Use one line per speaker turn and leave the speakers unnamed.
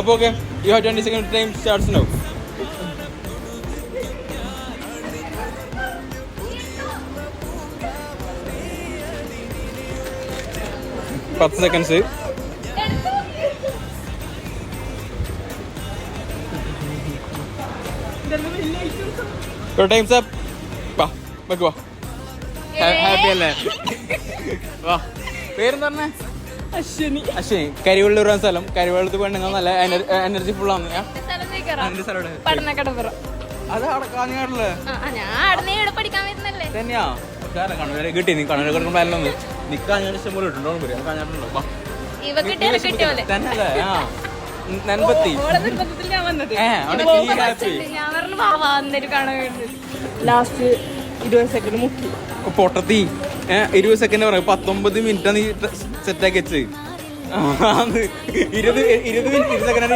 അപ്പോൾ okay, you have 20 seconds time starts now. 10 seconds. Your time's up. വാ back വാ. Happy അല്ലേ? വാ. പേരെന്താ പറഞ്ഞേ? അശ്വിനി. കരിവള്ളൂർ സ്ഥലം. കരിവള്ളത്ത് പെണ്ണുങ്ങൾ നല്ല എനർജി ഫുൾ ആണ്. അത് അവിടെ കാഞ്ഞങ്ങാടില്ലേ? തന്നെയാ കണ്ണൂർ കിട്ടി. നീ കണ്ണൂർ കിടക്കുന്ന പ്ലാനിലൊന്ന് നിക്കാഞ്ഞാൽ ഇഷ്ടം പോലെ ഇട്ടുണ്ടോ? കാഞ്ഞാട്ടുണ്ടോ? തന്നെയല്ലേ? ആ നൻപത്തി
ലാസ്റ്റ് 20 സെക്കൻഡ് മുക്കി
പൊട്ടത്തി. 20 സെക്കൻഡ് പറയും. 19 മിനിറ്റാണ് നീ സെറ്റാക്കി വെച്ചത്. 20 സെക്കൻഡ്